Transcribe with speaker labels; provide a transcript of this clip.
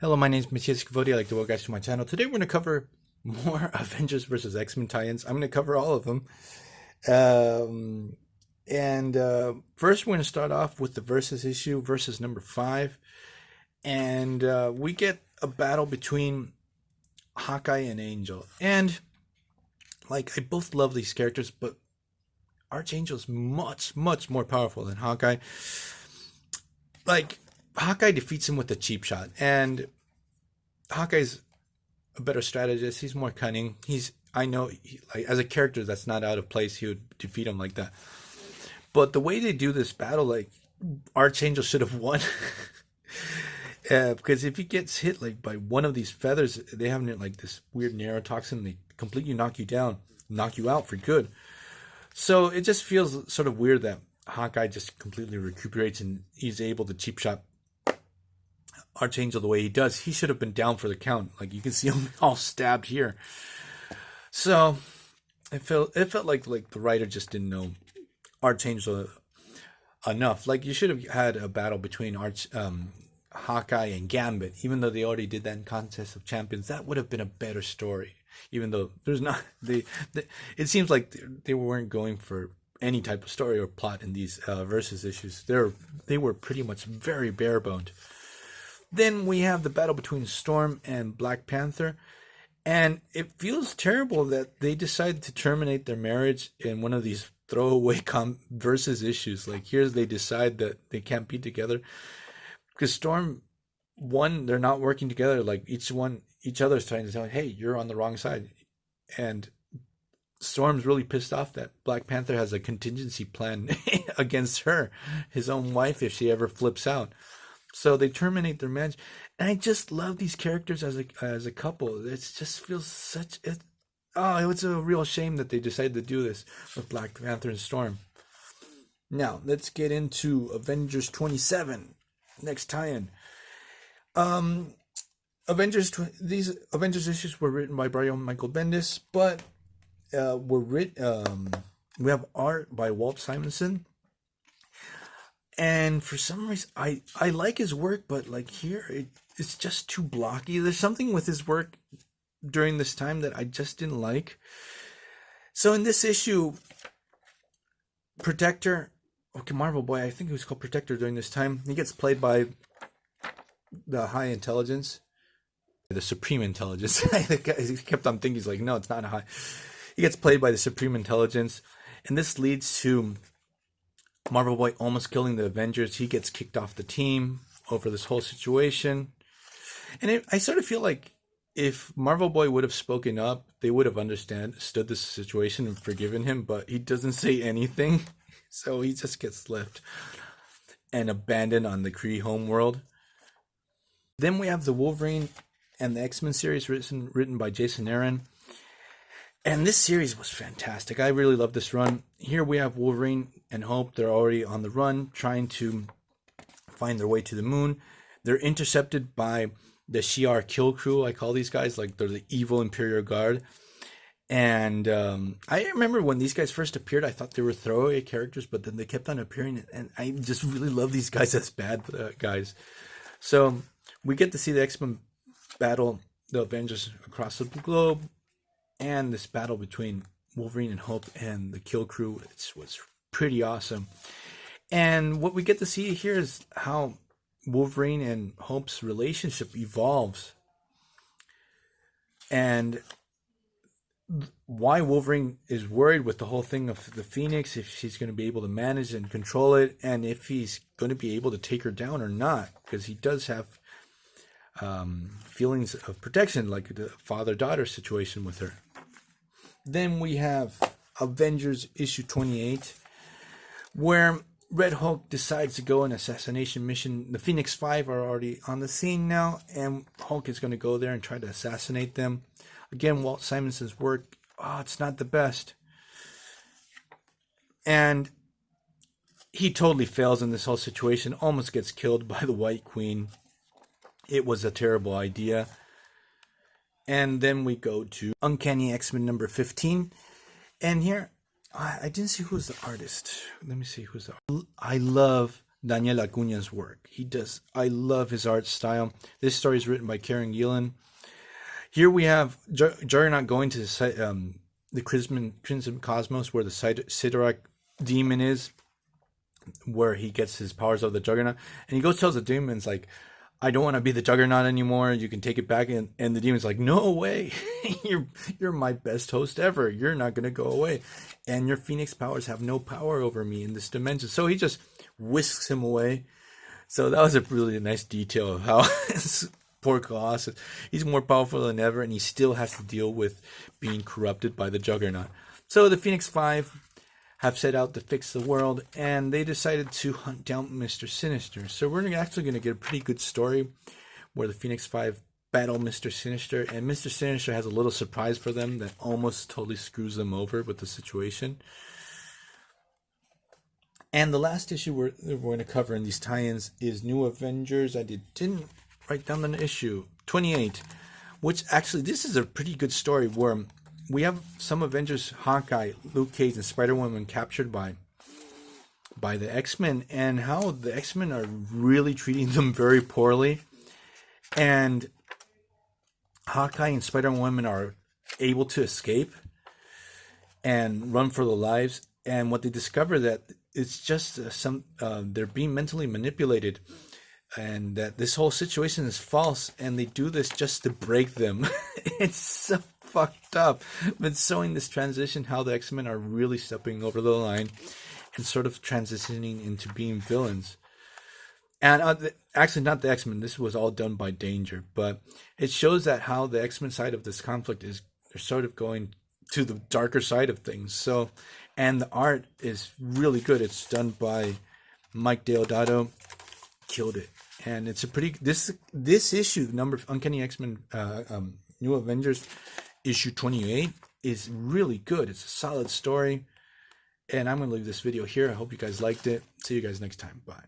Speaker 1: Hello, my name is Matthias Cavodi. I'd like to welcome you guys to my channel. Today we're going to cover more Avengers versus X-Men tie-ins. I'm going to cover all of them. First we're going to start off with the Versus issue, Versus number 5. And we get a battle between Hawkeye and Angel. And, like, I both love these characters, but Archangel's much, much more powerful than Hawkeye. Like, Hawkeye defeats him with a cheap shot, and Hawkeye's a better strategist. He's more cunning. I know, like, as a character, that's not out of place. He would defeat him like that. But the way they do this battle, like, Archangel should have won. Because if he gets hit like by one of these feathers, they have like this weird neurotoxin. They completely knock you down, knock you out for good. So it just feels sort of weird that Hawkeye just completely recuperates and he's able to cheap shot Archangel the way he does. He should have been down for the count. Like, you can see him all stabbed here. So it felt like the writer just didn't know Archangel enough. Like, you should have had a battle between Hawkeye and Gambit, even though they already did that in Contest of Champions. That would have been a better story. Even though there's not, it seems like they weren't going for any type of story or plot in these Versus issues. They were pretty much very bare-boned. Then we have the battle between Storm and Black Panther, and it feels terrible that they decided to terminate their marriage in one of these throwaway Versus issues. Like, here they decide that they can't be together because Storm, one, they're not working together. Like, each other's trying to tell, hey, you're on the wrong side, and Storm's really pissed off that Black Panther has a contingency plan against her, his own wife, if she ever flips out. So they terminate their marriage, and I just love these characters as a couple. It just feels it was a real shame that they decided to do this with Black Panther and Storm. Now let's get into Avengers 27, next tie-in. These Avengers issues were written by Brian Michael Bendis, but we have art by Walt Simonson. And for some reason, I like his work, but like here, it's just too blocky. There's something with his work during this time that I just didn't like. So in this issue, Protector, Marvel Boy, I think he was called Protector during this time. He gets played by the High Intelligence, the Supreme Intelligence. He kept on thinking, he's like, no, it's not a high. He gets played by the Supreme Intelligence, and this leads to Marvel Boy almost killing the Avengers. He gets kicked off the team over this whole situation. And I sort of feel like if Marvel Boy would have spoken up, they would have understood this situation and forgiven him, but he doesn't say anything. So he just gets left and abandoned on the Kree homeworld. Then we have the Wolverine and the X-Men series written by Jason Aaron. And this series was fantastic. I really love this run. Here we have Wolverine and Hope. They're already on the run, trying to find their way to the moon. They're intercepted by the Shi'ar kill crew. I call these guys, like, they're the evil Imperial Guard. And I remember when these guys first appeared, I thought they were throwaway characters, but then they kept on appearing, and I just really love these guys as bad guys. So we get to see the X-Men battle the Avengers across the globe, and this battle between Wolverine and Hope and the kill crew, it was pretty awesome. And what we get to see here is how Wolverine and Hope's relationship evolves, and why Wolverine is worried with the whole thing of the Phoenix, if she's going to be able to manage and control it, and if he's going to be able to take her down or not, because he does have feelings of protection, like the father-daughter situation with her. Then we have Avengers issue 28, where Red Hulk decides to go on an assassination mission. The Phoenix Five are already on the scene now, and Hulk is going to go there and try to assassinate them. Again, Walt Simonson's work, it's not the best. And he totally fails in this whole situation, almost gets killed by the White Queen. It was a terrible idea. And then we go to Uncanny X-Men number 15. And here, I didn't see who's the artist. Let me see who's the artist. I love Daniel Acuña's work. I love his art style. This story is written by Karen Gillan. Here we have Juggernaut going to the Crimson Cosmos, where the Sidorak demon is, where he gets his powers of the Juggernaut. And he goes tells the demons, like, I don't want to be the Juggernaut anymore. You can take it back. And the demon's like, no way. You're my best host ever. You're not going to go away. And your Phoenix powers have no power over me in this dimension. So he just whisks him away. So that was a really nice detail of how poor Colossus, he's more powerful than ever, and he still has to deal with being corrupted by the Juggernaut. So the Phoenix Five have set out to fix the world, and they decided to hunt down Mr. Sinister. So we're actually going to get a pretty good story where the Phoenix Five battle Mr. Sinister, and Mr. Sinister has a little surprise for them that almost totally screws them over with the situation. And the last issue we're going to cover in these tie-ins is New Avengers. I didn't write down the issue 28, which actually this is a pretty good story where we have some Avengers, Hawkeye, Luke Cage, and Spider-Woman captured by the X-Men, and how the X-Men are really treating them very poorly. And Hawkeye and Spider-Woman are able to escape and run for their lives. And what they discover that it's just they're being mentally manipulated, and that this whole situation is false, and they do this just to break them. It's so fucked up. But showing this transition, how the X-Men are really stepping over the line and sort of transitioning into being villains. And actually, not the X-Men. This was all done by Danger, but it shows that how the X-Men side of this conflict is they're sort of going to the darker side of things. So, and the art is really good. It's done by Mike Deodato. Killed it. And it's a pretty this issue number Uncanny X-Men New Avengers issue 28 is really good. It's a solid story. And I'm going to leave this video here. I hope you guys liked it. See you guys next time. Bye.